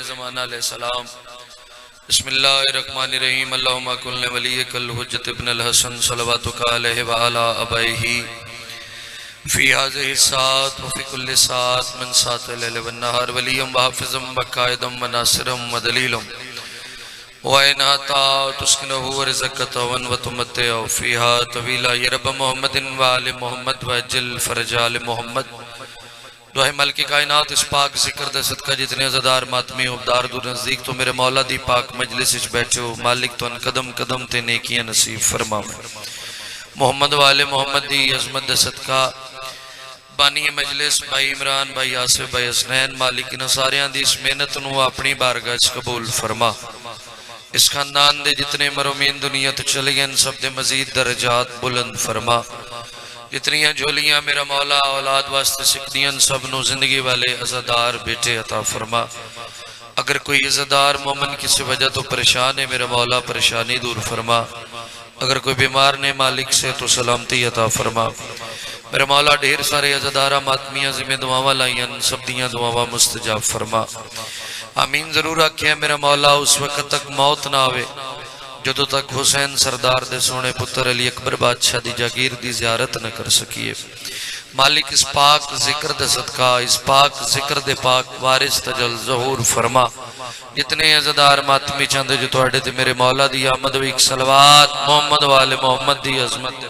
ज़माना अलैहिस्सलाम। बिस्मिल्लाहिर्रहमानिर्रहीम। अल्लाहुम्मा कुल्ल वलिय्यकल हुज्जत इब्नुल हसन सल्लल्लाहु अलैहि व अला अबैहि फ़ी हाज़िहि सात व फ़ी कुल्लि सात मिन सातिल लैल वन नहार वलिय्यम व हाफ़िज़म व क़ाइदम व नासिरम व दलीलम व इनाता तुस्किनहु व रिज़क़तवन व तुमत्तिअ फ़ीहा तवीला या रब मोहम्मदिन व आलि मोहम्मद व अज्जिल फ़रज आलि मोहम्मद। दुआ मल्क कायनात इस पाक जिक्र दे सदका जितने अज़ादार मातमी उबदार दूर नज़दीक तो मेरे मौला दी पाक मजलिस विच बैठे हो मालिक तो कदम कदम ते नेकियां नसीब फरमावे। मोहम्मद वाले मोहम्मद दी अज़मत दे सदका बानी मजलिस भाई इमरान भाई आसिफ भाई हसनैन मालिक इन्हां सारियां दी इस मेहनत नूं अपनी बारगाह च कबूल फरमा। इस खानदान दे जितने मरूमीन दुनिया तो चले गए सब दे मजीद दर्जात बुलंद फरमा। जितनियां झोलियां मेरा मौला औलाद वास्ते सिकदियां सब नू जिंदगी वाले अज़ादार बेटे अता फरमा। अगर कोई अज़ादार मोमिन किसी वजह तो परेशान है मेरा मौला परेशानी दूर फरमा। अगर कोई बीमार ने मालिक से तो सलामती अता फरमा। मेरा मौला ढेर सारे अज़ादारा मातमियां जिम्मे दुआवां लाइयां सब दियां दुआवां मुस्तजाब फरमा। आमीन जरूर आखिया मेरा मौला उस वक्त तक मौत ना आवे जदों तक हुसैन सरदार दे सोने पुत्र अली अकबर बादशाह दी जागीर दी ज़ियारत न कर सकिए। मालिक इस पाक जिक्र दे सदका इस पाक जिक्र दे पाक वारिस तजल ज़हूर फरमा। जितने अज़ादार मातमी चाहते जो तुहाडे ते मेरे मौला दी आमद वी सलवात मोहम्मद वाले मोहम्मद दी अज़मत दे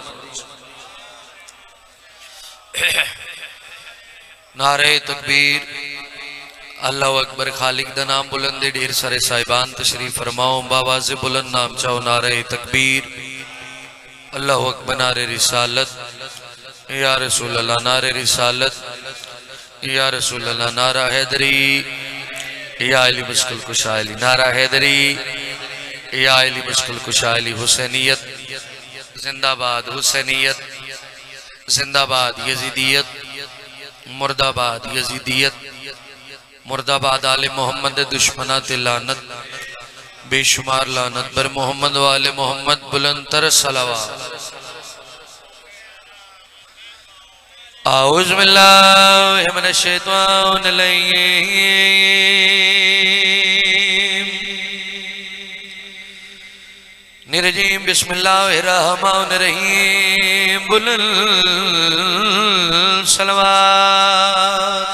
नारे तकबीर अल्लाह अकबर। खालिक दा नाम बुलंद है ढेर सारे साहिबान तशरीफ फरमाओ बावाज़े बुलंद नाम चाहो नारे तकबीर अल्लाह अकबर। नारे रिसालत या रसूल अल्लाह नारे रिसालत या रसूल अल्लाह नारा हैदरी या अली मुश्किल कुशा अली नारा हैदरी या अली मुश्किल कुशा अली। हुसैनियत जिंदाबाद हुसैनियत जिंदाबाद यजीदियत मुर्दाबाद यजीदियत मुर्दाबाद आले मोहम्मद दुश्मना ते लानत बेशुमार लानत पर मोहम्मद वाले मोहम्मद बुलंदतर सलावत। औज़ु बिल्लाहि मिनश शैतानिर रजीम बिस्मिल्लाहिर रहमानिर रहीम बुलंद सलावत।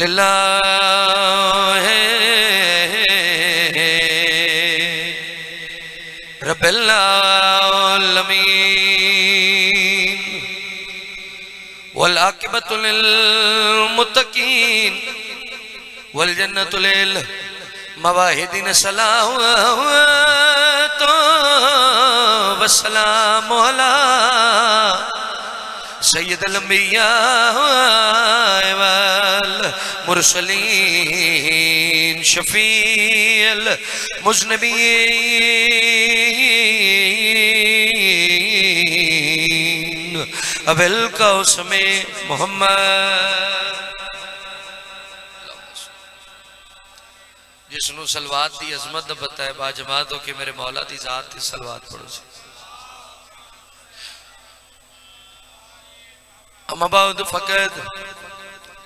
अल्हम्दुलिल्लाह रब्बिल आलमीन वल आक़िबतु लिल मुत्तक़ीन वल जन्नतु लिल मवाहिदीन सलावतो वस्सलाम अला सय्यिदिल अंबिया वल मुरसलीन शफीअल मुज़निबीन अबिल कौसमे मोहम्मद। जिसनू सलवात दी अजमत दा पता है बाजमात हो के मेरे मौला दी जात दी सलवात पढ़ो सी। अम्मा बाद फ़क़द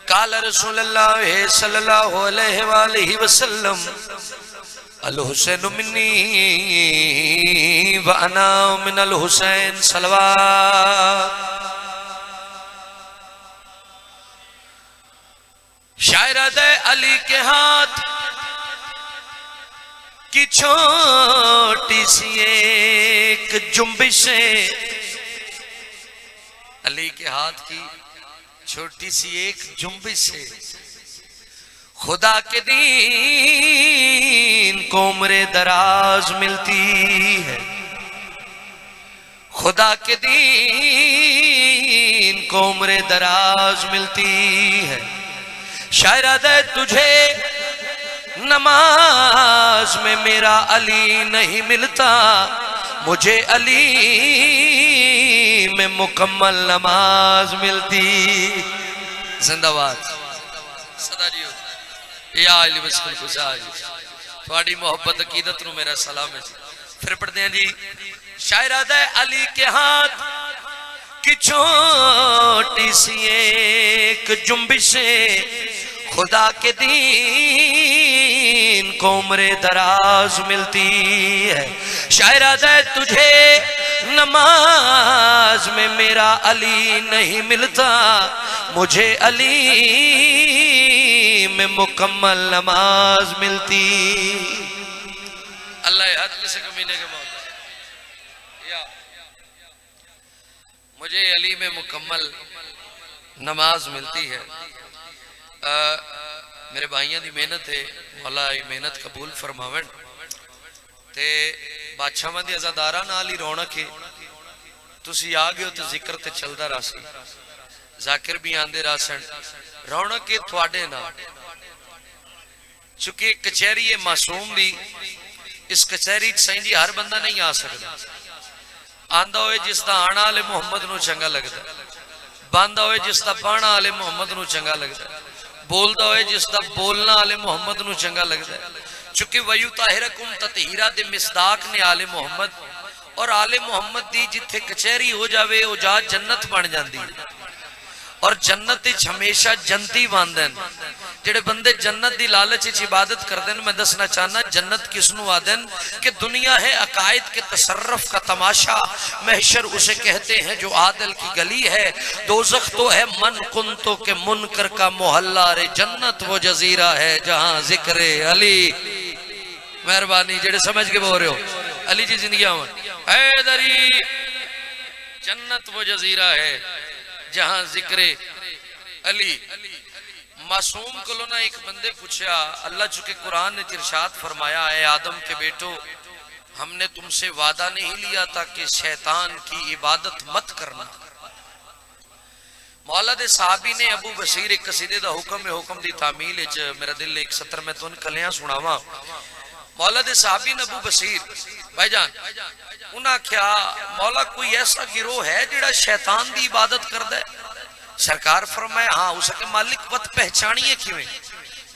क़ाल रसूलुल्लाह सल्लल्लाहु अलैहि वसल्लम अल हुसैन मिन्नी व अना मिनल हुसैन सलवात। शायराद अली के हाथ की छोटी सी एक जुम्बिश अली के हाथ की छोटी सी एक जुम्बिश से खुदा के दीन को उम्रे दराज मिलती है। खुदा के दीन को उम्रे दराज मिलती है। शायद तुझे नमाज में मेरा अली नहीं मिलता, मुझे अली में मुकम्मल नमाज मिलती। जिंदाबाद सदा जी या अली मुश्किल कुशा थोड़ी मोहब्बत अकीदत नूं मेरा सलाम है। फिर पढ़ते हैं जी, शायराद अली के हाथ की छोटी सी एक जुम्बिश खुदा के दीन को उम्र दराज मिलती है। शायराद तुझे नमाज में मेरा अली नहीं मिलता, मुझे अली में मुकम्मल नमाज मिलती। अल्लाह हद किसे कमीने के मौत या मुझे अली में मुकम्मल नमाज मिलती है। मेरे भाइयों की मेहनत है, मौला मेहनत कबूल फरमावन। ते बादशाहां दी अज़ादारां नाल ही रौनक है। तुसी आ गए हो तो जिक्र ते चलदा रहा, जाकिर भी आंदे रहा सन, रौनक है थोड़े नाल। चूंकि कचहरी है मासूम दी, इस कचहरी सही जी हर बंदा नहीं आ सकता। आंदा होए जिसका आना आले मुहम्मद नूं चंगा लगता, बांदा होए जिसका बाणा आले मुहम्मद नूं चंगा लगता, बोलदा होए जिसका बोलना आले मुहम्मद नूं चंगा लगता है। चूंकि वयु ताहिरकुम ततहीरा दे मिसदाक ने आले मुहम्मद, और आले मुहम्मद दी जिथे कचहरी हो जावे वो जा जन्नत बन जाती है। और जन्नत हमेशा जनती बनते हैं। जेडे बंदे जन्नत की लालच इबादत करते हैं, मैं दसना चाहना जन्नत किसनू आदन कि दुनिया है अकायद के तसर्रफ का तमाशा, महशर उसे कहते हैं जो आदल की गली है, दोज़ख तो है मन कुंतो के मुनकर का मोहल्ला, रे जन्नत वो जजीरा है जहां जिक्र अली। मेहरबानी जेडे समझ के बोल रहे हो, अली जी जिंदगी हैदरी, जन्नत वो जजीरा है जहां जिक्र अली। मासूम को ना एक बंदे पूछा, अल्लाह चूंकि कुरान ने इरशाद फरमाया है आदम के बेटो हमने तुमसे वादा नहीं लिया था कि शैतान की इबादत मत करना। मौला दे साहबी ने अबू बसीर एक कसीदे दा हुक्म है, हुक्म दी तामील विच मेरा दिल एक सत्र में तुन कलियां सुनावा। मौला दे साहबी ने अबू बसीर भाईजान उन्हें आख्या मौला कोई ऐसा गिरोह है जिहड़ा शैतान की इबादत करता है? सरकार फरमाए हाँ, उसके मालिक वत पहचानिए किवें?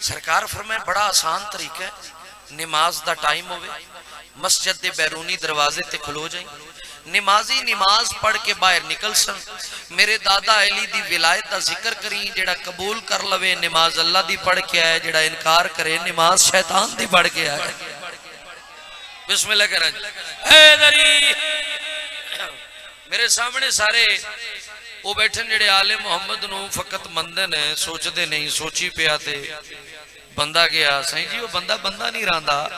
सरकार फरमाए बड़ा आसान तरीका है, नमाज दा टाइम होवे, मस्जिद दे बैरूनी दरवाजे ते खलो जाए, नमाजी नमाज पढ़ के बाहर निकल सन, मेरे दादा अली दी विलायत दा जिक्र करी, जेड़ा कबूल कर लवे नमाज अल्लाह दी पढ़ के आए, जेड़ा इनकार करे नमाज शैतान दी पढ़ के आए। बिस्मिल्लाह करें। मेरे सामने सारे वो बैठे जेड़े आले मुहम्मद नूं फकत मंदे ने, सोचते नहीं, सोची पिया ते बंदा गया सही जी। वो बंदा बंदा नहीं रहा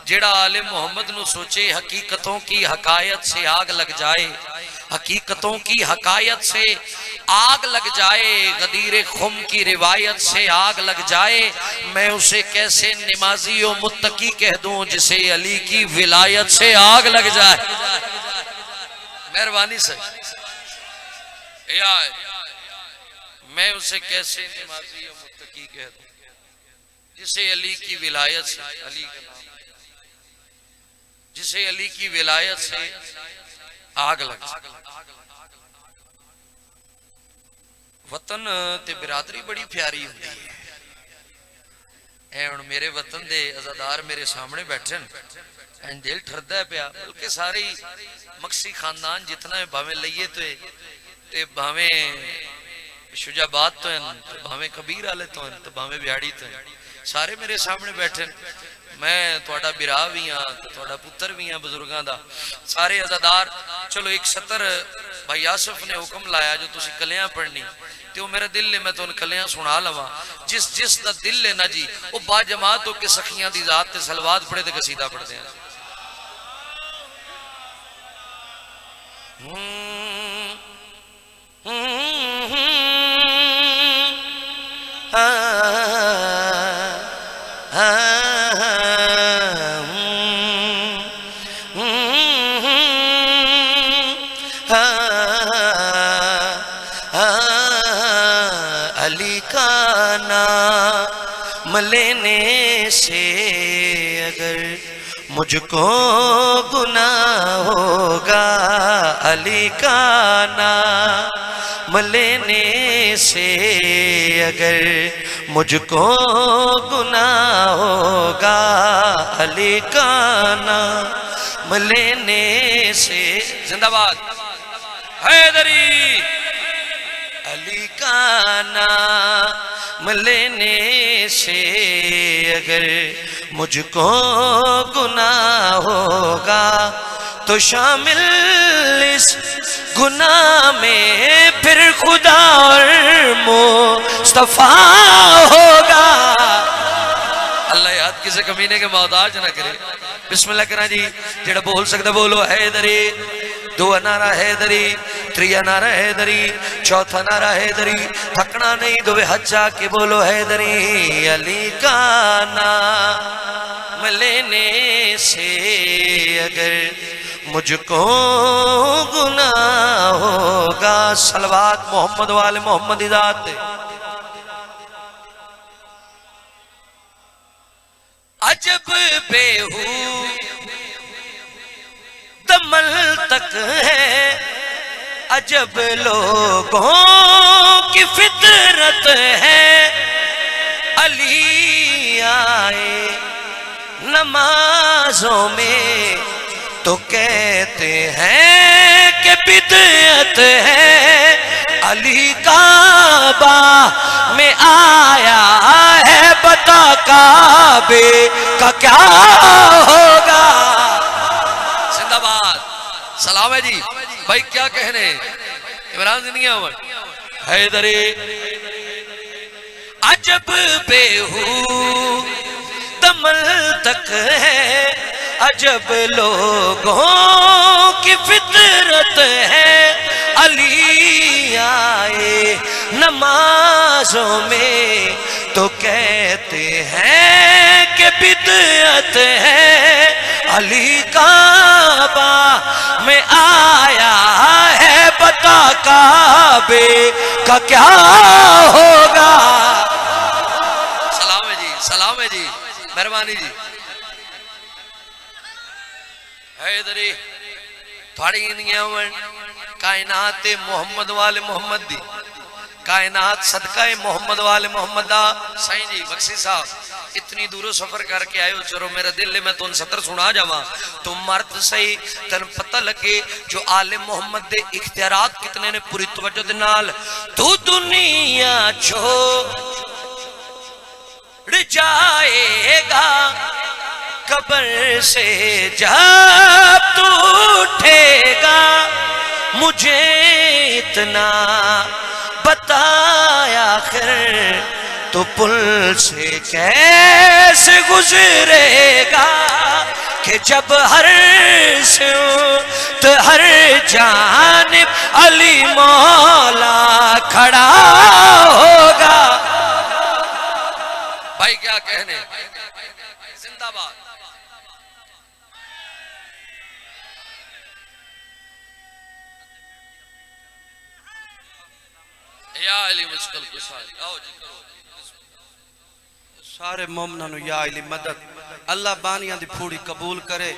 जेड़ा आले मोहम्मद नूं सोचे हकीकतों की हकायत से आग लग जाए, हकीकतों की हकायत से आग लग जाए, गदीर खुम की रिवायत से आग लग जाए, मैं उसे कैसे नमाजी और मुत्तकी कह दूं जिसे अली की विलायत से आग लग जाए। मेहरबानी से यार मैं उसे कैसे नमाजी और मुत्तकी कह दूं जिसे अली की विलायत से, अली का नाम, जिसे अली की विलायत से आग लग जाए। वतन ते बिरादरी बड़ी प्यारी होती है। हुण मेरे वतन दे अज़ादार मेरे सामने बैठे दिल ठरदा पिया, बल्कि सारी मक्सी खानदान जितना है, भावें लइए तो भावें शुजाबाद तो हैं, भावें कबीर वाले तो हैं, तो भावें बिहाड़ी तो हैं, सारे मेरे सामने बैठे। मैं थोड़ा बिरा भी हाँ, थोड़ा पुत्र भी हाँ, बुजुर्गों का सारे अज़ादार। चलो एक सतर भाई आसफ ने हुक्म लाया जो तुसी कलियां पढ़नी, तो मेरा दिल है मैं तुहानू कलियां सुना लवा। जिस जिस दा दिल है ना जी वो बाजमात हो के सखियां दी जात ते सलवात पढ़े ते कसीदा पढ़ते हैं। अली का नाम लेने से अगर मुझको गुनाह होगा, अली का नाम लेने से अगर मुझको गुनाह होगा अली का नाम लेने से। जिंदाबाद हैदरी। अली का नाम लेने से अगर मुझको गुनाह होगा तो शामिल इस गुनाह में फिर खुदा और मुस्तफा होगा। अल्लाह याद किसी कमीने के मोहताज ना करे। बिस्मिल्लाह करा जी, जेड़ा बोल सकता बोलो हैदरी। दुआ नारा हैदरी, त्रिया नारा हैदरी, चौथा नारा हैदरी। थकना नहीं, दुए हजा के बोलो हैदरी। अली का नाम लेने से अगर मुझको गुनाह होगा। सलवात मोहम्मद वाले मोहम्मद इजात। अजब बेहू दमल तक है, अजब लोगों की फितरत है। अली आए नमाजों में तो कहते हैं कि बिदअत है। अली काबा में आया है, बता काबे का क्या होगा। जिंदाबाद। सलाम है जी भाई, क्या कहने इमरान जिंदगी हैदरी। अजब बेहू दमल तक है, अजब लोगों की फितरत है। अली आए नमाजों में तो कहते हैं कि बिदअत है। अली काबा में आया है, बता काबे का क्या होगा। सलाम है जी, सलाम है जी, मेहरबानी जी। हैदरी थोड़ी कायनात मोहम्मद वाले मोहम्मद दी, कायनात सदका मोहम्मद वाले मोहम्मद दा। साईं जी बख्शी साहब इतनी दूरों सफर करके आए हो, चलो मेरा दिल है मैं तुम सतर सुना जावा। तुम मर्द सही तेन पता लगे जो आले मोहम्मद दे इख्तियारात कितने ने पूरी तवज्जो दे नाल। तू दुनिया छोड़ जाएगा कब्र से जब तू उठेगा। मुझे इतना बताया आखिर तो पुल से कैसे गुजरेगा कि जब हर तो हर जानिब अली मौला खड़ा होगा। भाई क्या कहने, जिंदाबाद। या अली मुश्किल कुशाई, आओ जी करो। सारे मोमना नु या अली मदद। अल्लाह बानियां दी फूड़ी कबूल करे।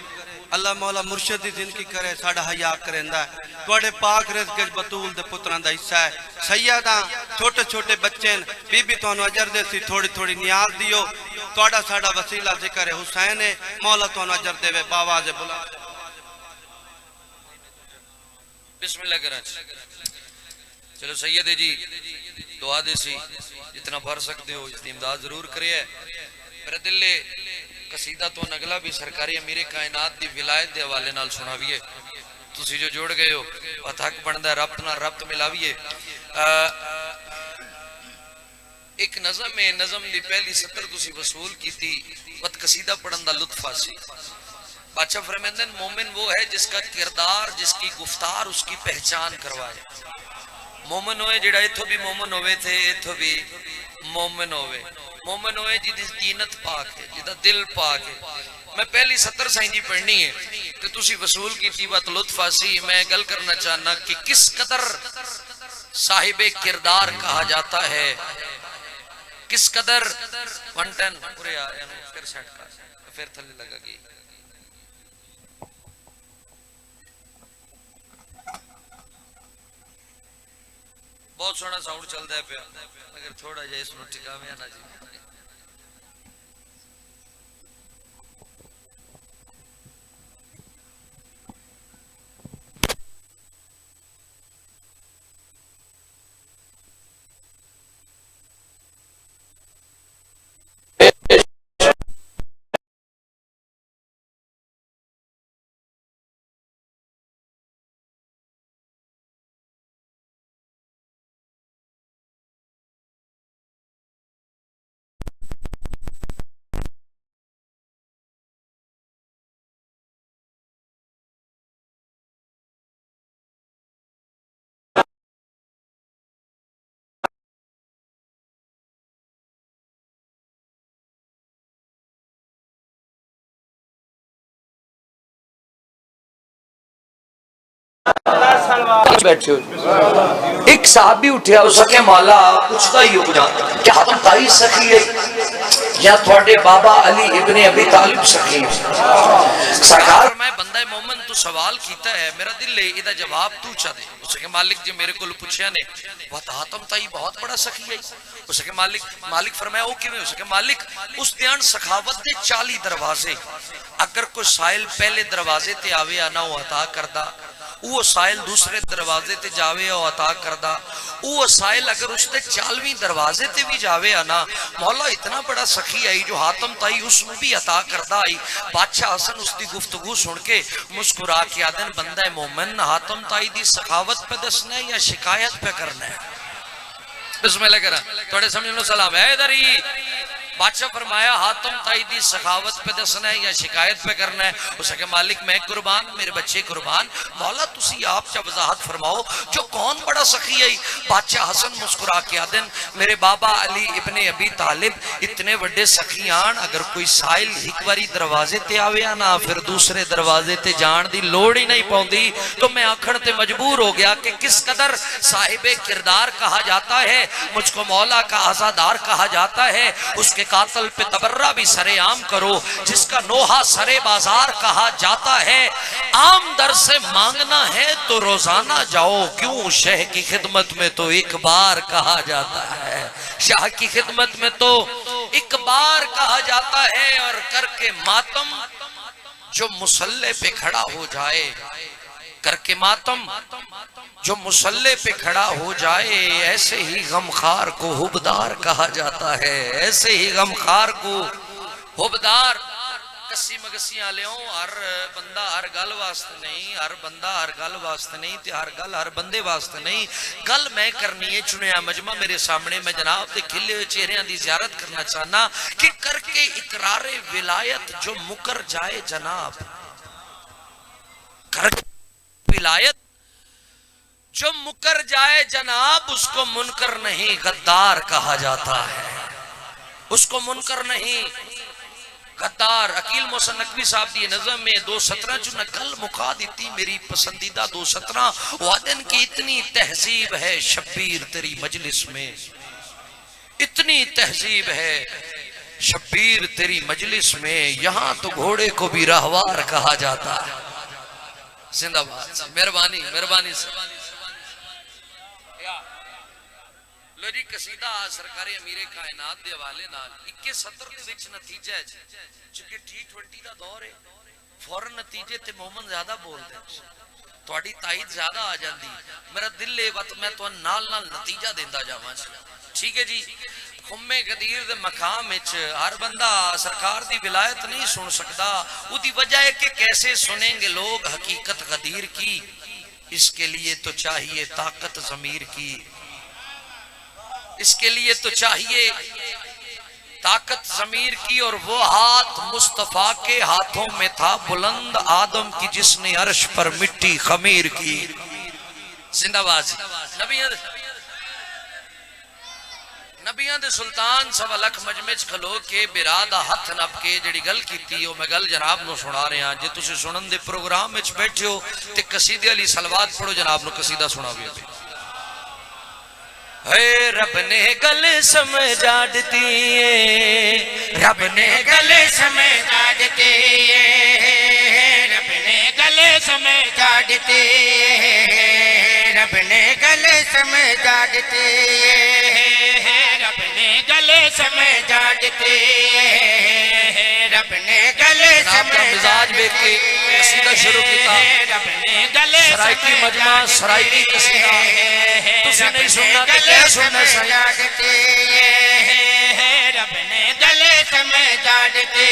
अल्लाह मौला मुर्शिद दी जिंदगी करे, साडा हया करेंदा है। तुहाडे पाक रिज़्क़ बतूल दे पुत्रां दा हिस्सा है। सैयदा छोटे छोटे बच्चे बीबी तुहानू अजर दे सी, थोड़ी थोड़ी नियाज दियो। तुहाडा साडा वसीला जिक्र हुसैन है, मौला तुहानू अजर देवे। बावाज़ बुला बिस्मिल्लाह करा। चलो सैयद जी दुआ दे सी, जितना भर सकते हो इतनी इमदाद जरूर करिए। मेरा दिल कसीदा तो नगला भी सरकारी अमीरे कायनात दी विलायत दे हवाले नाल सुनाविए। तुसी जो जुड़ गए हो वह हक बनदा है, रब्त नाल रब्त मिलाविए। एक नज़म है, नज़म दी पहली सतर तुसी वसूल कीती, वत कसीदा पढ़न दा लुत्फ आसी। बादशाह फरमांदे मोमिन वो है जिसका किरदार, जिसकी गुफ्तार उसकी पहचान करवाए। मोमिन होए जेड़ा इथों भी मोमिन होवे थे, इथों भी मोमिन होवे। मोमिन होए जिदी दीनत पाक है, जिदा दिल पाक है। मैं पहली सतर साईं जी पढ़नी है तो तुसी वसूल की बात लुत्फ आसी। मैं गल करना चाहना कि किस कदर साहिबे किरदार कहा जाता है, किस कदर 110 पूरे आ फिर सेट कर फिर थल्ले लगेगी। बहुत सोहना साउंड चलता है पिया, मगर थोड़ा जिहा इसनूं टिकाविया ना जी। बैठे हो एक साहबी उठा उसके मौला पूछता ही हो क्या तुम ताई सखी है या थोड़े बाबा अली इब्ने अबी तालिब सखी सरकार मैं बंदा मोमन तू सवाल कीता है मेरा दिल है इदा जवाब तू चा दे। उसके मालिक जी मेरे को पूछया ने बता तुम ताई बहुत बड़ा सखी है। उसके मालिक फरमाया वो किवें? उसके मालिक उस ध्यान सखावत दे 40 दरवाजे अगर कोई साइल पहले दरवाजे ते आवे आना वो अता करदा, वो साइल दूसरे दरवाजे ते जावे और अता करदा, वो साइल अगर उसते 40वीं दरवाजे ते भी जावे आना मौला इतना बड़ा सखी आई जो हातम ताई उसनु भी अता करदा आई। बादशाह हसन उसकी गुफ्तगू सुन के मुस्कुरा के आदन बंदा मोमिन हातम ताई दी सखावत पे दसना है या शिकायत पे करना है? बिस्मिल्लाह करा थोड़े समझ लो सलाम है इधर ही। बादशाह फरमाया हातम ताई दी सखावत पे दसना है या शिकायत पे करना है? उसके मालिक मैं कुर्बान मेरे बच्चे कुर्बान, मौला तुसी आप चा वजाहत फरमाओ जो कौन बड़ा सखी है? बादशाह हसन मुस्कुरा के आदन मेरे बाबा अली इब्ने अबी तालिब इतने बड़े सखियान अगर कोई साइल एक बारी दरवाजे ते आवे ना फिर दूसरे दरवाजे ते जान दी लोड़ ही नहीं पौंदी। तो मैं आखण ते मजबूर हो गया कि किस कदर साहिबे किरदार कहा जाता है, मुझको मौला का आजादार कहा जाता है। उसके कातल पे तबर्रा भी सरेआम करो जिसका नोहा सरे बाजार कहा जाता है। आम दर से मांगना है तो रोजाना जाओ, क्यों शह की खिदमत में तो एक बार कहा जाता है। शाह की खिदमत में तो एक बार कहा जाता है। और करके मातम जो मुसल्ले पे खड़ा हो जाए, करके मातम जो मुसल्ले पे खड़ा हो जाए, ऐसे ही गमखार को हुबदार कहा जाता है। ऐसे ही गमखार को हुबदार कस्सी मगसियां लियो हर बंदा हर गल वास्ते नहीं, हर बंदा हर गल वास्ते नहीं, ते हर गल हर बंदे वास्ते नहीं। गल मैं करनी है चुनिया मजमा मेरे सामने, मैं जनाब के खिले हुए चेहरिया की जियारत करना चाहना कि करके इकरारे विलायत जो मुकर जाए जनाब, करके विलायत जो मुकर जाए जनाब उसको मुनकर नहीं गद्दार कहा जाता है। उसको मुनकर नहीं गद्दार। अकील मोहसन नकवी साहब दी नज़म में 2:17 जो नकल मुका दी मेरी पसंदीदा 2:17 वादन की इतनी तहजीब है शब्बीर तेरी मजलिस में, इतनी तहजीब है शब्बीर तेरी मजलिस में, यहां तो घोड़े को भी रहवार कहा जाता है। जिंदाबाद, मेहरबानी मेहरबानी लो जी। कसीदा सरकारी अमीरे कायनात दे हवाले नाल 21 सत्र दे विच नतीजा है क्योंकि T20 दा दौर है, फौरन नतीजे ते मोमन ज्यादा बोलदे, तुहाडी ताईद ज्यादा आ जांदी। मेरा दिल है वत मैं तुहानू नाल नाल नतीजा देंदा जावां। ठीक है जी। खुम्मे गदीर दे मकाम विच हर बंदा सरकार दी विलायत नहीं सुन सकता। उदी वजह है कि कैसे सुनेंगे लोग हकीकत गदीर की, इसके लिए तो चाहिए ताकत ज़मीर की, इसके लिए तो चाहिए ताकत ज़मीर की। और वो हाथ मुस्तफा के हाथों में था बुलंद आदम की जिसने अर्श पर मिट्टी खमीर की। जिंदाबाद। नबियां दे सुल्तान सवा लख मजमे च खलो के बिरादा हथ नप के जिहड़ी गल कीती ओ मैं गल जनाब नु सुना रहा। जे तुसीं सुनन दे प्रोग्राम विच बैठे हो ते कसीदे अली सलवात पढ़ो, जनाब नु कसीदा सुनावे। हे रब ने गल समझा दी, रब ने गल समझा दी, रब ने गल समझा दी, रब ने गले समझा दिते, रब ने गले समझा दिते, रब ने गले समझा मिजाज देख के कसीदा शुरू किया। रब ने गले सराइकी मजमा सराइकी कसीदा तुसी नहीं सुनना तो क्या सुनना समझा दिते, रब ने गले समझा दिते,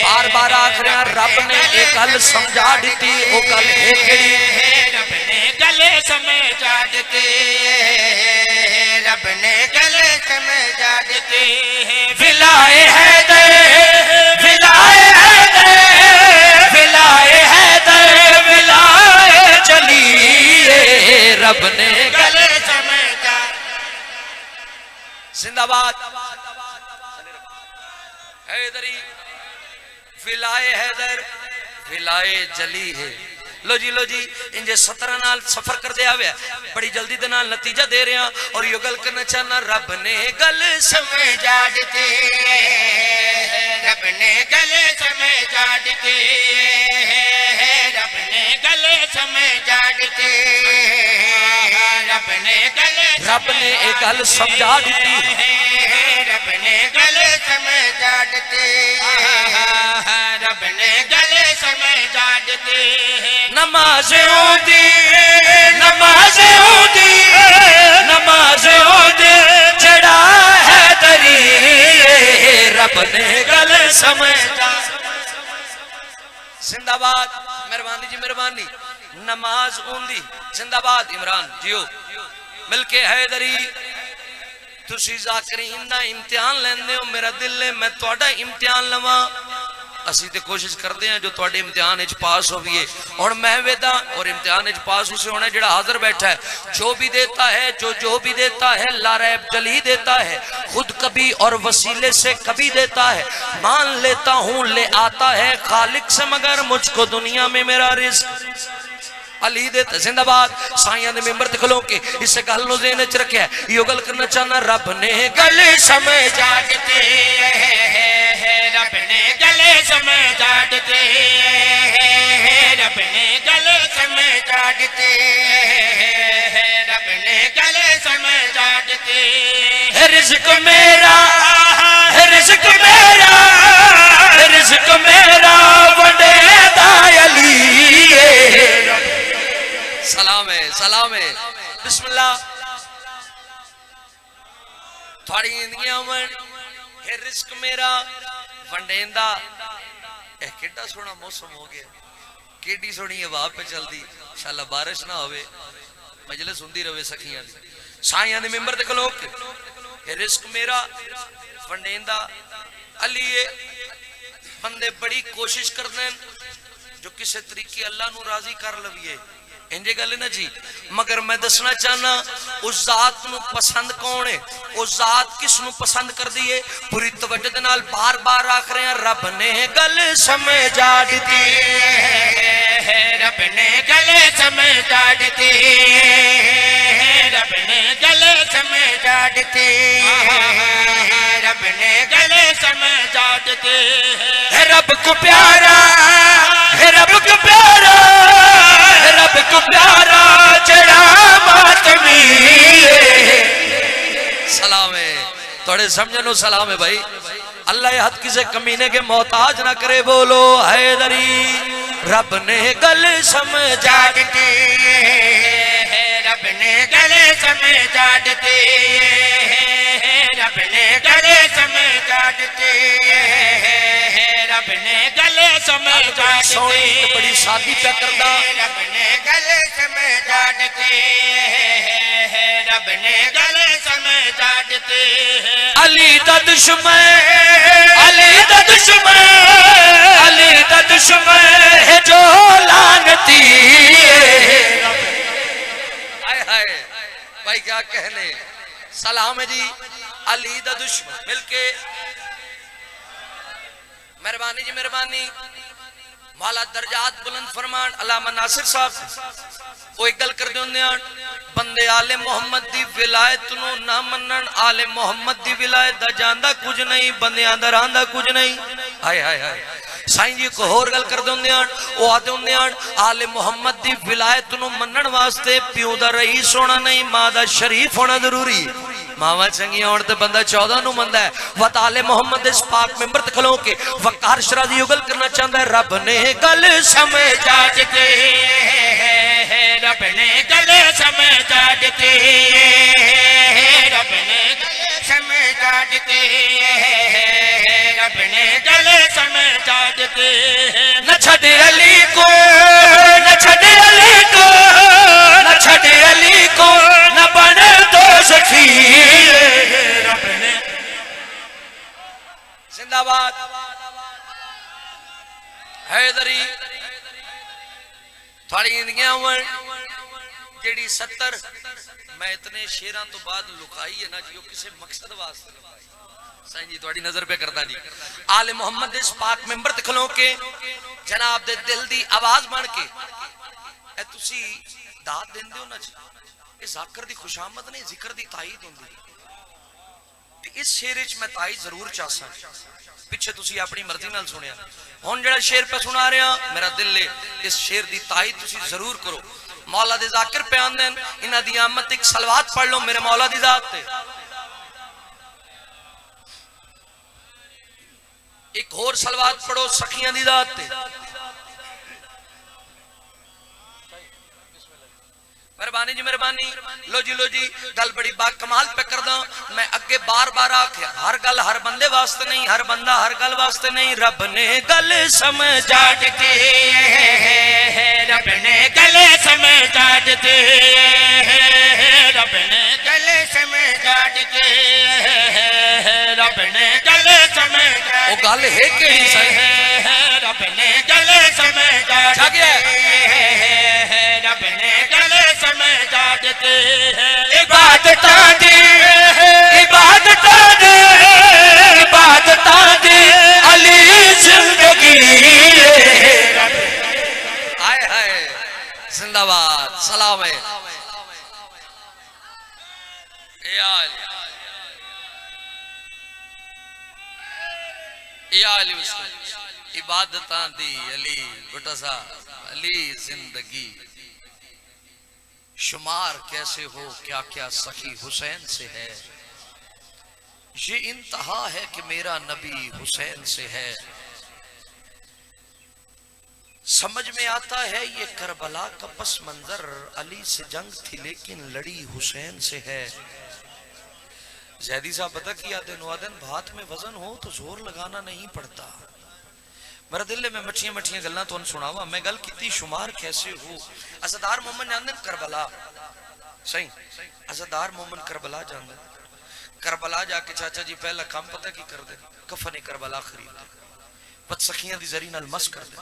बार बार आखरे रब ने एक गल समझा दी वो गल है केड़ी, रब ने गले समझा दिते, रब ने गले समझा दिते, विलाए हैदर विलाए हैदर विलाए हैदर विलाए जली रब ने गले समझा। जिंदाबाद हैदरी विलाए हैदर विलाए जली है। लो जी इंजे 17 नाल सफर कर दिया हुआ बड़ी जल्दी दे नाल नतीजा दे रहे हैं और यो गल करना चाहना रब ने गल समझा दिते, रब ने गले समझा दिते, रब ने गले समझा दिते, रब ने गले रब ने एक गल समझा दी, रब ने गले समझा दिते, रब ने गले समझा दिते, नमाज ओदी नमाज ओदी नमाज ओदी जड़ा हैदरी रब ने गल समझा। जिंदाबाद मेहरबानी जी मेहरबानी नमाज ओंदी जिंदाबाद इमरान जियो मिलके हैदरी तुसी ज़ाकिरीन दा इम्तिहान लेंदे हो मेरा दिल है मैं तुहाडा इम्तिहान लवां असी तो कोशिश करते हैं जो तुहाडे इम्तिहान विच पास होइए हुण मैं वेदा और इम्तिहान विच पास उसे होना जिहड़ा हाजिर बैठा है जो भी देता है जो भी देता है लारैब जली देता है खुद कभी और वसीले से कभी देता है मान लेता हूँ ले आता है खालिक से मगर मुझको दुनिया में मेरा रिज़्क अली दे जिंदाबाद साइयां दे मेंबर ते खलो के इस गल नु ज़हन च रखिया यो गल करना चाहना रब ने गल समझा दिते, रब ने गले समझा दिते, रब ने गले समझा दिते, रब ने गले समझा दिते, रिज़्क मेरा रिज़्क मेरा रिज़्क मेरा वडेदा अली सलाम है बिस्मिल्लाह थोड़ी जिंदगियां मन है रिज़्क मेरा वंडेंदा ए कितना सोना मौसम हो गया केडी सोनी हवा पे चलदी इंशाअल्लाह बारिश ना होवे मजलिस हुंदी रहे सखियां दी साइयां दे मेंबर ते खलो के रिज़्क मेरा वंडेंदा अली बंदे बड़ी कोशिश करदे जो किसी तरीके अल्लाह नू राजी कर लवीए इंजे गल ना जी मगर मैं दसना चाहना उस जात नू पसंद कौन है उस जात किस नू पसंद कर दी है पूरी तवज्जो दे नाल बार बार आख रहे हैं रब ने गल समझा दी, रब ने गले समझा दिते, रब ने गले समझा दिते, रब ने गले समझा दिते, रब को प्यारा रब को प्यारा रब को प्यारा जड़ा मातमी सलाम है थोड़े समझनो सलाम है भाई अल्लाह हद किसे कमीने के मोहताज ना करे बोलो हैदरी रब ने गल समझा दिते, रब ने गले समझा दिते, रब ने गले समझा दिते, रब ने गले समझा दिते, बड़ी शादी पे करदा रब ने गले समझा दिते, रब ने गले समझा दिते, अली दा दुश्मन अली दा दुश्मन अली दा दुश्मन है जो लानती हाय हाय भाई क्या कहने सलाम है जी अली दा दुश्मन मिलके मेहरबानी जी मेहरबानी मौला दर्जात बुलंद फरमान अल्लामा नासिर साहब वो एक गल कर दे बंदे आले मोहम्मद दी विलायत नु ना मनन आले मोहम्मद दी विलायत दा जानदा कुछ नहीं बंदियां दा रांदा कुछ नहीं हाय हाय हाय साईं जी एक होर गल कर देंदे हन, वो आते होंदे हन आले मुहम्मद दी विलायत नूं मनण वास्ते प्यो दा रईस होना नहीं, मां दा शरीफ होना जरूरी। मावा चंगियां होण ते बंदा 14 नूं मनदा है। वत आले मुहम्मद दे पाक मिंबर ते खलो के वकार शरा दी गल करना चाहंदा है। रब ने गल समझा दिते, रब ने गल समझा दिते, रब ने गल समझा दिते, रब ने गल समझा दिते। न छड़े अली को, न छड़े अली को, न छड़े अली को, न बने दो सखी। रब ने जिंदाबाद हैदरी थोड़ी जिंदगियां होवन जेड़ी 70 मैं इतने शेरां तो बाद लुकाई है ना जी, किसी मकसद वास्ते लुकाई। साईं जी थोड़ी नजर पे करदा जी आले मुहम्मद इस पाक मेंबर ते खलो के जनाब दे दिल दी आवाज बन के ए तुसी दात देंदे हो ना जी, इस जाकर दी खुशामद नहीं जिक्र दी ताईद हुंदी। इस शेर च मैं ताईद जरूर चाहसा, पिछे तुसी अपनी मर्जी नाल सुनिया, हुण जेड़ा शेर पे सुना रहा मेरा दिल है इस शेर दी ताईद तुसी जरूर करो। मौला दे जाकिर पे आंदे इन्हां दी आमद एक सलवात पढ़ लो मेरे मौला दी जात ते। एक होर सलवात पढ़ो सखियां दी जात ते। मेहरबानी जी मेहरबानी। लो जी गल बड़ी बा कमाल पे कर दा। मैं अगे बार बार आख्या हर गल हर बंदे वास्ते नहीं, हर बंदा हर गल वास्ते नहीं। रब ने गल समझा दिते, रब ने गल समझा दिते, रब ने गल समझा दिते, रब ने गल समझा। वो गल है केड़ी सही, रब ने गल समझा जागे रब ने गल समझा दिते। इबादतां दी, इबादतां दी, इबादतां दी अली जिंदगी। हाय हाय जिंदाबाद सलाम है इबादतां दी अली बेटा साहब अली जिंदगी। शुमार कैसे हो क्या क्या सखी हुसैन से है, ये इंतहा है कि मेरा नबी हुसैन से है। समझ में आता है ये करबला का पस मंजर, अली से जंग थी लेकिन लड़ी हुसैन से है। जैदी साहब पता किया दिन भात में वजन हो तो जोर लगाना नहीं पड़ता। मेरा दिल में मठिया मठिया गल्लां तो सुनावा। मैं गल की शुमार कैसे हो। असदार मोमन जानते करबला, सही असदार मोमन करबला जानते। करबला जाके चाचा जी पहला काम पता की कर दे, कफन करबला खरीद दे, बदसखियां दी जरी नाल मस कर दे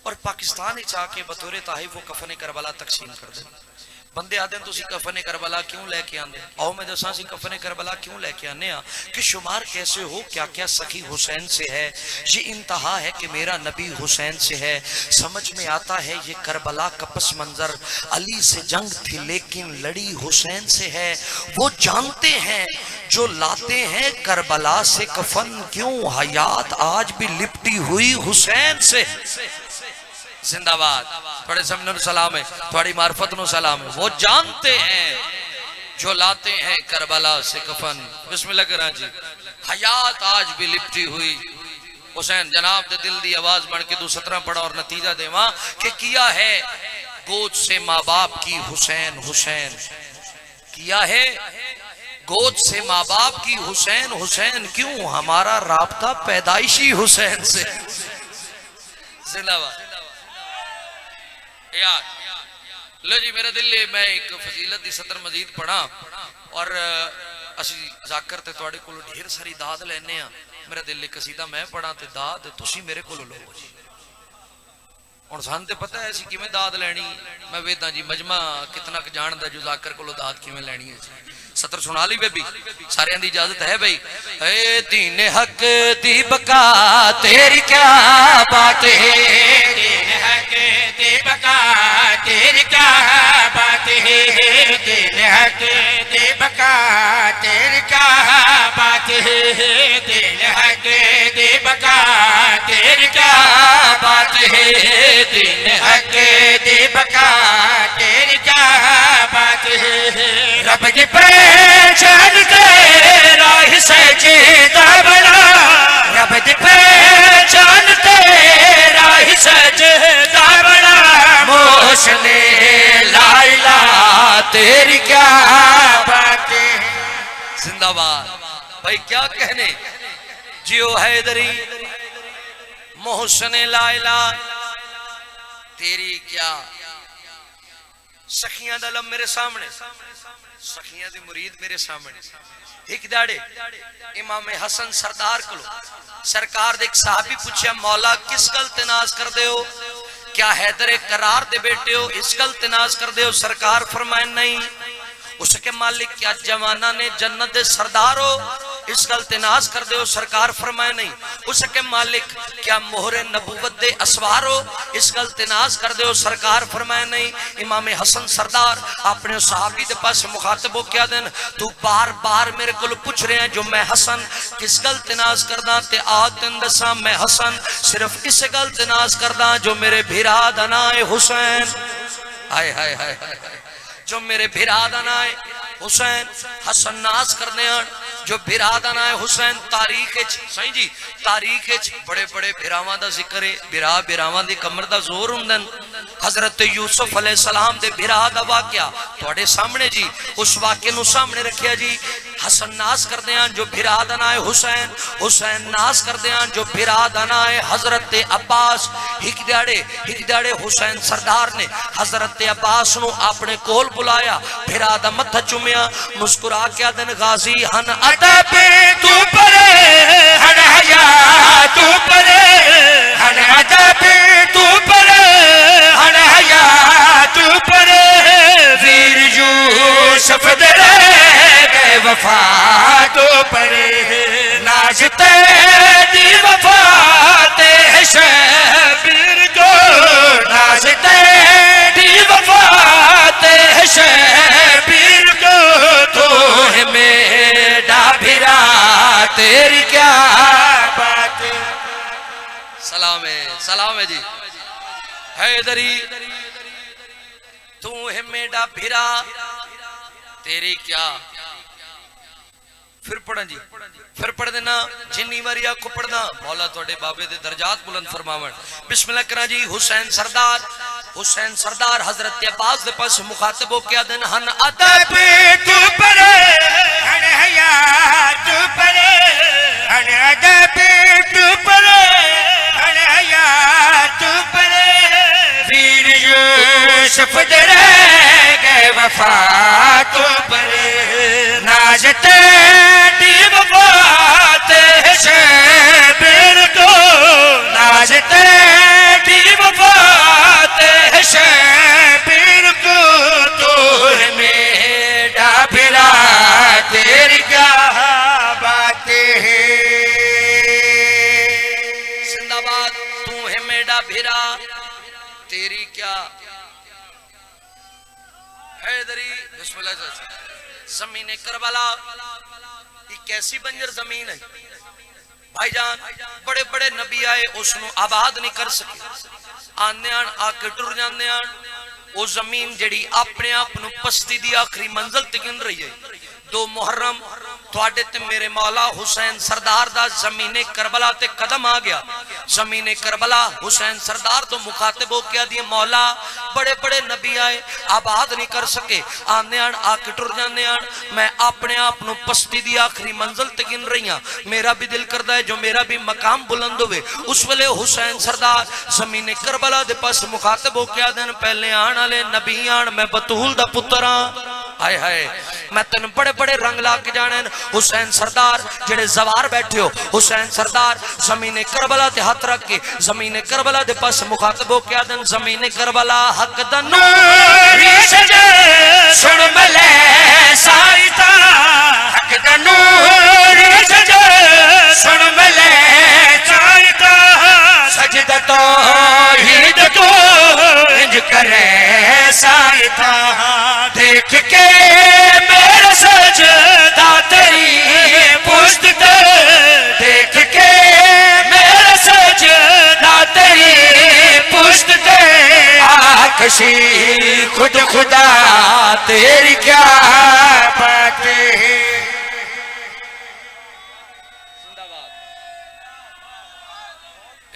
और पाकिस्तान आके बतौरे ताहिफ वो कफन करबला तकसीम कर दे। बंदे आते हैं तुसी कफन करबला क्यों लेके आंदे, आओ मैं दसा सी कफन करबला क्यों लेके आने कि शुमार कैसे हो क्या क्या सखी हुसैन से है, ये इंतहा है कि मेरा नबी हुसैन से है। समझ में आता है ये करबला का पस मंजर, अली से जंग थी लेकिन लड़ी हुसैन से है। वो जानते हैं जो लाते हैं करबला से कफन, क्यों हयात आज भी लिपटी हुई हुसैन से। जिंदाबाद थोड़े समझ सलाम है, थोड़ी मार्फत नो सलाम है। वो जानते हैं जो लाते हैं करबला से कफन। बिस्मिल्लाह करा जी। हयात आज भी लिपटी हुई हुसैन। जनाब दे दिल दी आवाज बन के 217 पढ़ा और नतीजा देवा कि किया है गोद से माँ बाप की हुसैन हुसैन, किया है गोद से माँ बाप की हुसैन हुसैन, क्यों हमारा राबता पैदाइशी हुसैन से। जिंदाबाद यार। लो जी मेरा दिल है मैं एक फजीलत दी सतर मजीद पढ़ा और असी जाकर ते तुहाडे कोलों ढेर सारी दाद लैने आ। मेरा दिल है कसीदा मैं पढ़ा ते दाद तुसी मेरे कोलों लो जी। हुण सानू ते पता है असी किवें दाद लैनी। मैं वेदां जी मजमा कितना क जानदा जो जाकर कोलों दाद किवें लैनी है। सतर सुना ली बेबी, सारियां दी इजाजत है भाई। ए दीन हक दी बका तेरी क्या बात है, दीन हक दी बका तेरी क्या बात है, दीन हक दी बका तेरी क्या बात है, दीन हक दी बका तेरी क्या बात है, दिन हक दे बका तेरी क्या बात है। रब की पहचान तेरा ही सजदा बना, रब की पहचान तेरा ही सजदा बना। मोहसिने लाइला तेरी क्या बात है। जिंदाबाद भाई, क्या कहने, जियो हैदरी, मोहसिने लाइला तेरी क्या। सखियां दा लम मेरे सामने, सखियां दी मुरीद मेरे सामने। एक दाड़े इमाम हसन सरदार को सरकार दे एक साहबी पूछया, मौला किस गल ते नाज कर दे हो, क्या हैदर करार दे बेटे हो, इस गल ते नाज कर दे हो। सरकार फरमाए नहीं। उसके मालिक क्या जवाना ने जन्नत दे सरदार हो, इस गल ते नाज कर दे हो। सरकार फरमाए नहीं। उसके मालिक क्या मोहरे नबूवत दे असवार हो, इस गल ते नाज कर दे हो। सरकार फरमाए नहीं। इमाम हसन सरदार अपने सहाबी दे पास मुखातब हो क्या दिन, तू बार बार मेरे को पूछ रहे हैं जो मैं हसन किस गल ते नाज करदा, ते आज दिन दसा मैं हसन सिर्फ इस गल ते नाज करदा जो मेरे भिरा दा नाम है हुसैन। हाय हाय हाय हाय, जो मेरे भिरा दा नाम है हुसैन। हसन नाज करने जो भिरा दा नाम है हुसैन। तारीख सही जी, तारीख बड़े बड़े भिरावां दा जिक्र है। भिरा भिरावां दी कमर दा जोर हुंदा। हजरत यूसुफ अलैहिस्सलाम दे भिरा दा वाकया तुहाडे सामने जी, उस वाकये नूं सामने रखिया जी। हसन नाज करदे हैं जो भिरा दा नाम है हुसैन, हुसैन नाज करदे हैं जो भिरा दा नाम है हजरत अब्बास। एक दिहाड़े हुसैन सरदार ने हजरत अब्बास नूं अपने कोल बुलाया, भिरा दा मत्था चुमिया, मुस्कुरा के दिन गाजी हन अदब तू परे हन हया तू परे हन अदब तू परे हन हया तू परे। वीर यूसुफ दे गए वफा तो परे, नाज तेरी वफा ते शबीर को, नाज तेरी वफा ते शबीर को। तो है मेरा भिरा तेरी क्या बात। सलाम है जी। हैदरी तू है मेरा भिरा तेरी क्या। फिर पढ़ा जी, फिर पढ़ देना जिन्नी बारी आपको पढ़ना मौला थोड़े बाबे दे दर्जात बुलंद फरमावन। बिस्मिल्लाह करा जी। हुसैन सरदार हजरत अब्बास दे पास मुखातब हो क्या दिन हन अदब तू परे हन हया तू परे हन अदब तू परे हन हया तू परे। वीर यूसुफ दे गए वफा तू परे, नाज तेरी वफा ते शबीर को, नाज तेरी वफा ते शबीर को। तो है मेरा भिरा तेरी क्या बात है। जिंदाबाद। तू है मेरा भिरा तेरी क्या। हैदरी बिस्मिल्लाह। ज़मीन करबला एक ऐसी बंजर जमीन है भाईजान, बड़े बड़े नबी आए उसनु आबाद नहीं कर सके। आने आके टुर जाने वो जमीन जड़ी अपने आप नू पस्ती दी आखिरी मंजिल ते गिन रही है। 2 मुहर्रम थोड़े ते मेरे मौला हुसैन सरदार दा जमीने करबला ते कदम आ गया। जमीने करबला हुसैन सरदार तो मुखातिब हो क्या दिए, मौला बड़े बड़े नबी आए आबाद नहीं कर सके। आने आके टुर जाने मैं अपने आप नू पस्ती दी आखिरी मंजिल ते गिन रही हां। मेरा भी दिल करदा है जो मेरा भी मकाम बुलंद होवे। उस वेले हुसैन सरदार जमीने करबला दे पास मुखातिब हो क्या दिन, पहले आने वाले नबी आन, मैं बतूल दा पुत्र हां। हाय हाय मैं तेन बड़े बड़े रंग ला के जाने। हुसैन सरदार जेड़े जवार बैठे हो, हुसैन सरदार जमीने करबला ते हाथ रख के जमीने करबला दे पास मुखातब हो क्या दिन, जमीने करबला हक दा नूर सजे सुन मले साइता, हक दा नूर सजे सुन मले साइता। सजदा तो हिद को इंज करे साइता, देख के मेरा सजदा तेरी पुश्त ते, देख के मेरा सजदा कशी खुद खुदा तेरी क्या बातें हैं।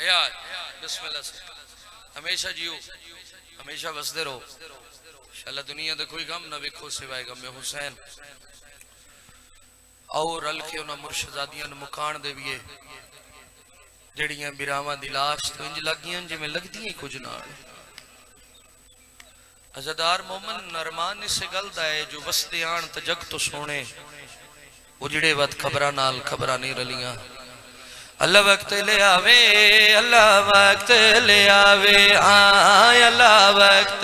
यार बिस्मिल्लाह से हमेशा जियो, हमेशा बसते रहो इंशाअल्लाह। दुनिया दे कोई गम ना वेखो सिवाय गम हुसैन। आओ रल के उन्हां मुर्शदादियां नूं मुकाण देवीए जड़ियां बिरावां दी लाश तो इंज लगियां जिवें लगदियां कुछ नाल। अज़ादार मोमन नरमान इस गल दा है जो वसदे आण ते जग तो सोने उजड़े वत खबरां नाल खबरां नहीं रलियां। अल्लाह वक्त ले आवे, अल्लाह वक्त ले आवे, हाँ अल्लाह वक्त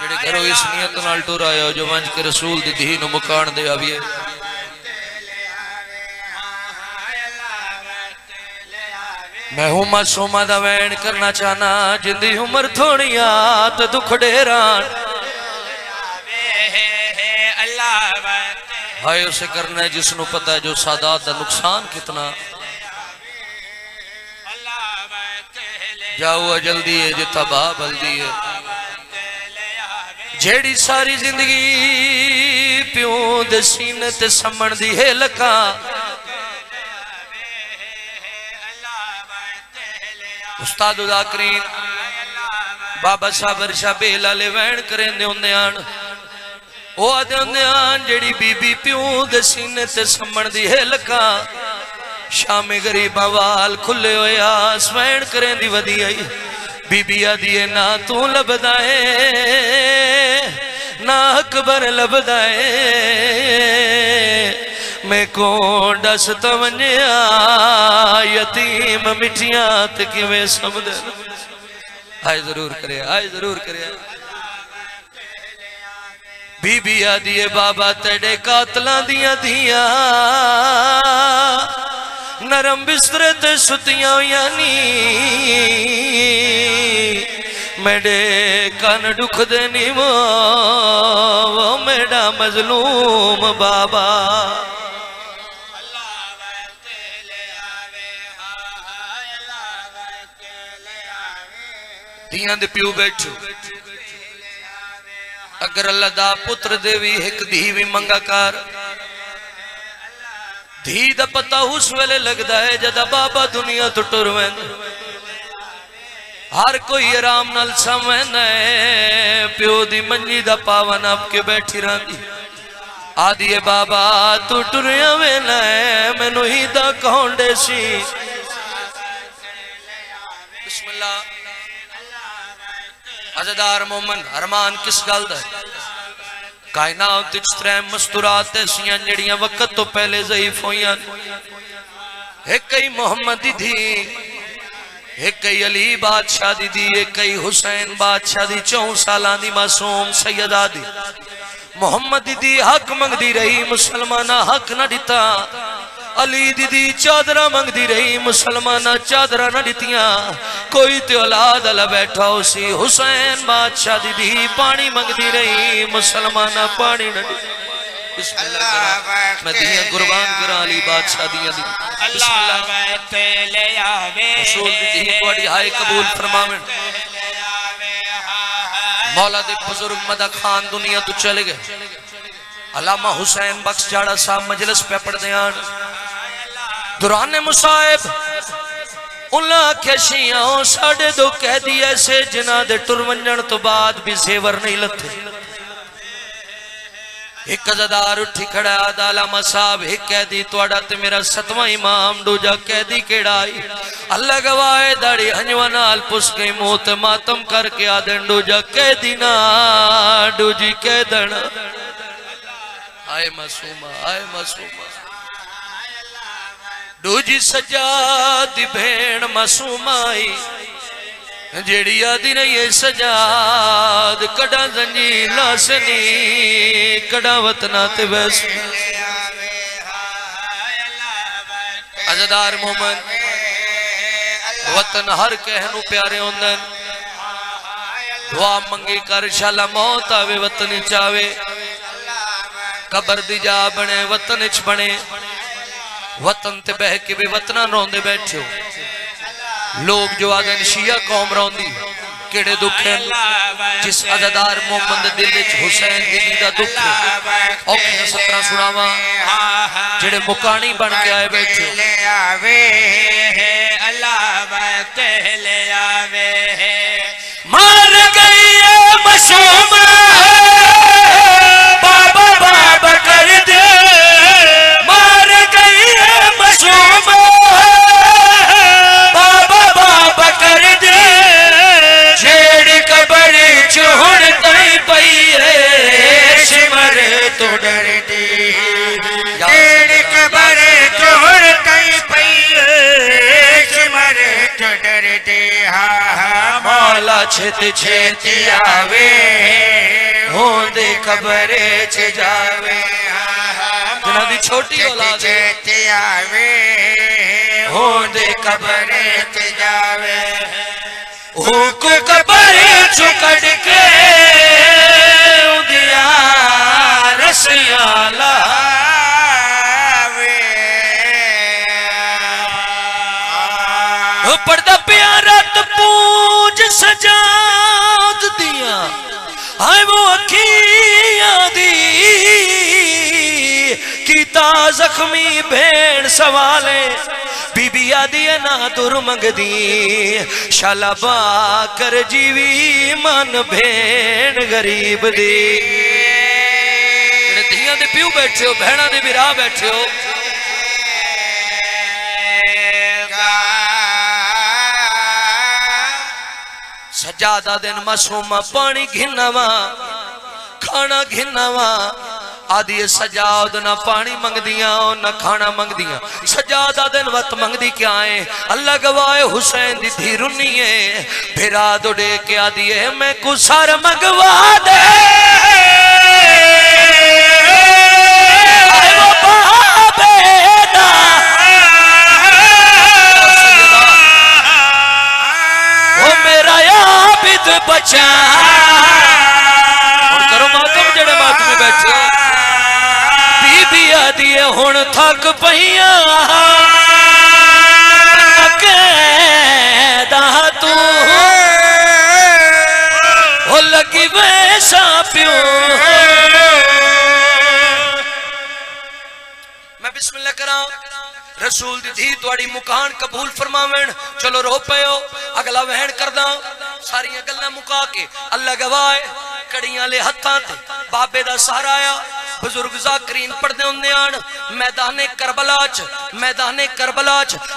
जेड़े घरों इस नियत नाल टुर आया जो मंच के रसूल दी धी नूं मुकाण दे आविए। मैं हूं मासूमा दा वैन करना चाहना जिंदी उम्र थोड़िया ते दुख डेरान। हाय उसे करना है जिसनों पता है जो सादात दा नुकसान कितना। जाओ जल्दी है जिता बा बल्दी है जेड़ी सारी जिंदगी प्यों दे सीने ते समण दी है लका। उस्ताद उदाकरीन बाबा साबर शाह बेलाले वैन करेंदे होंदे आन ओ आदे होंदे आन जेड़ी बीबी प्यों दे सीने ते समण दी है लका। शामे गरीबा वाल खुले होए आस वैन करेंदी वदी आई बीबी आदी ना तू लभदा है ना अकबर लभदा है। मैं को दस तवन्या यतीम मिठियां ते किवें समझदे। आए जरूर करे, आए जरूर करे। बीबी आदी बाबा तेरे कातलां दियां धियां नरम बिस्तरे ते सुतियां होइयां नी। मेरे कन दुख दे नी वो मेरा मजलूम बाबा। धियां दे प्यो बैठो अगर अल्लाह दा पुत्र देवी एक धी भी मंगा कर धी दा पता उस वेले लगदा है जदा बाबा दुनिया तो टुर वैंदा। हर कोई आराम नाल समझदा है प्यो दी मंजी दा पावन आप के बैठी रही आदि बाबा तू टुरिया वेला है मैनू ही दा कहंडे सी। बिस्मिल्लाह अज़ादार मोमन अरमान किस गल दा कायनात विच त्रै मस्तूरात ऐसियां जड़ियां वक्त तो पहले ज़ईफ होइयां। एक कई मोहम्मद दी धी, एक कई अली बादशाह दी धी, एक कई हुसैन बादशाह दी 4 सालां दी मासूम सैयदा दी। मोहम्मद दी धी हक मंगदी रही मुसलमाना हक ना दिता। अली दीदी चादरा मंगदी रही मुसलमाना चादरा न दितियां। कोई ते औलाद अला बैठा उसी हुसैन बादशाह दीदी पानी मंगदी रही मुसलमाना पानी न बिस्मिल्लाह मैं दियां कुर्बान करा अली बादशाह दियां दी बिस्मिल्लाह ले आवे रसूल दी बड़ी हाय कबूल फरमावे। मौला दे बुजुर्ग मदा खान दुनिया तो चले गए। अल्लामा हुसैन बख्श जाड़ा साहब मजलिस पे पढ़दे आन दुराने मुसाहिब उन्हें आख्या शियाओ साढ़े 2 कैदी ऐसे जिन्हां दे टुर वंजण तो बाद भी जेवर नहीं लथे। एक अज़ादार उठी खड़ा आलामा साहब एक कैदी तुहाडा ते मेरा 7वां इमाम दूजा कैदी केड़ा आई अल्लाह गवाए दाड़ी हंजवा नाल पुस गई मुंह ते मातम करके आदन दूजा कैदी ना दूजी कैदन आए मासूमा आए मासूमा दूजी सजादी भेण मासूमाई जेड़ी आदि नहीं है सजाद कड़ा जंजीर लासनी कड़ा वतना ते बस। अज़ादार मोमन वतन हर कहनू प्यारे होंदन दुआ मंगी कर शाला मौत आवे वतन चावे कबर दी जा बने वतन च बने वतन ते बह के भी वतना रोंदे बैठे हो। लोग जो आदन शिया कौम रौंदी केड़े दुख है जिस अदादार मोहम्मद दिल विच हुसैन दी दा दुख औखियां सतरां सुनावा जेड़े मुकानी बन के आए बैठे ले आवे अल्लाह वक्त ले आवे मार गई है मशूम बाबा बाबा कर दे मार गई है मशूम बाबा बाबा कर दे जेड़ी कबर चोड़ तई पई है सिमर तो डर दी जेड़ी कबर चोड़ तई पई सिमर तो डर दे मौला छेत छेती आवे होंदे कबरे च जावे जिन्हां दी छोटी औलाद छेती आवे होंदे कबरे च जावे को कबरे चो कड़ के उदिया रसिया लावे पड़दा प्यारा पूज सजाद दिया हाय वो अखियां दी कीता जख्मी भेड़ सवाले बीबी आदि ना तुर मंगदी शाला बा कर जीवी मन भेड़ गरीब दी जेड़े धियां दे प्यू बैठे हो भैणा दे विराह बैठे हो सजादा दिन मासूमा पानी घिनावा खाना घिनावा आदि सजाद ना पानी मंगदिया ना खाना मंगदिया सजादा दिन वत मंगदी क्या है अल्लाह गवाए हुसैन दी धी रुनी है फिरा दुडे के आदि है मैं कुसर मंगवा दे वो बाबे दा मेरा आबिद बचा और करो मातम जेड़े मातम में बैठे बीबी आदि हुण थक पईया तू हो लगी वैसा प्यो मैं बिस्मिल्लाह करा रसूल दी धी तुहाडी मुकान कबूल फरमावेण चलो रो पयो अगला वहन करदा सारियां गल्लां मुका के अल्लाह गवाए कड़ियां ले हत्थां ते बाबे दा सहारा आया बुजुर्ग ज़ाकरीन पढ़दे हुंदे आन मैदाने करबला च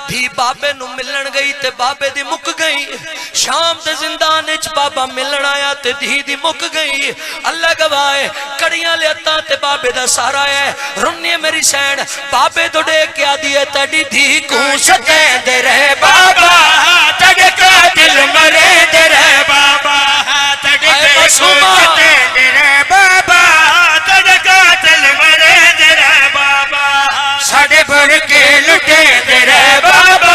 धी बाबे नु मिलण गई ते बाबे दी मुक गई शाम दे जिंदान च बाबा मिलण आया ते धी दी मुक गई अल्लाह गवाए कड़ियां ले हत्थां ते बाबे दा सहारा आया रुन्नी मेरी सैन बाबे तो देख के आदी है तड़ी धी को सतेंदे रहे बाबा तड़का दिल मरे दे रे बाबा तड़का सतेंदे रे बाबा तड़का दिल मरे दे रे बाबा साडे भर के लुटे दे रे बाबा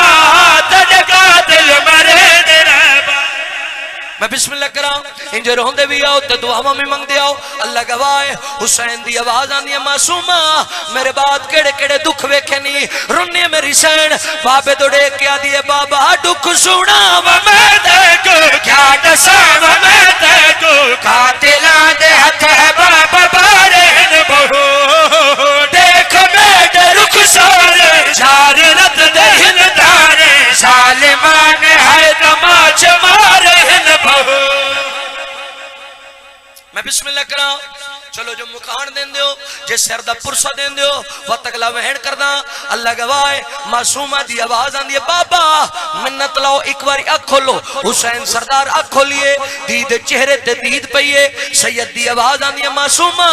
तड़का दिल मरे दे रे बाबा मैं बिस्मिल्लाह करा इंजे रोंदे भी आओ ते दुआवां भी मंगदे आओ अल्लाह गवाए हुसैन दी आवाज आंदी है मासूमा मेरे बाद केड़े केड़े दुख वेखे नी रुन्नी मेरी सैन बाबे दौड़े के आदी है बाबा दुख सुना मैं देखो क्या दसा मैं देखो कातिला दे हाथ है बाबा बारे न बहु देख मेरे रुख सारे चार रत दहन धारे सालिमान है तमाच मारे न बहु मैं बिस्मिल्लाह करा चलो जो मुकान दें दो जे सिर दा पुरसा दें दो वत अगला वहन करदा अल्लाह गवाए मासूमा दी आवाज आंदी है बाबा मिन्नत लाओ एक बारी अख खोलो हुसैन सरदार अख खोलिए दीद चेहरे ते दीद पईए सैयद दी आवाज आंदी है मासूमा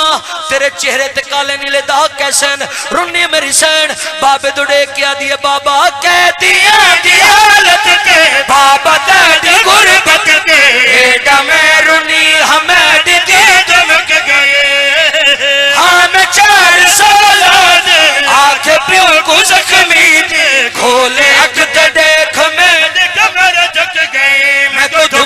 तेरे चेहरे ते काले नीले दाग कैसे रुन्नी मेरी सैन बाबे दुडे क्या दिए बाबा कह दिया दी हालत के बाबा तेरी गुरबत के एडा मैं रुन्नी हमें दी चमक गए हम 4 साल आंख प्यो को जख्मी खोले अख ते देख मैं कमर झुक गए मैं तो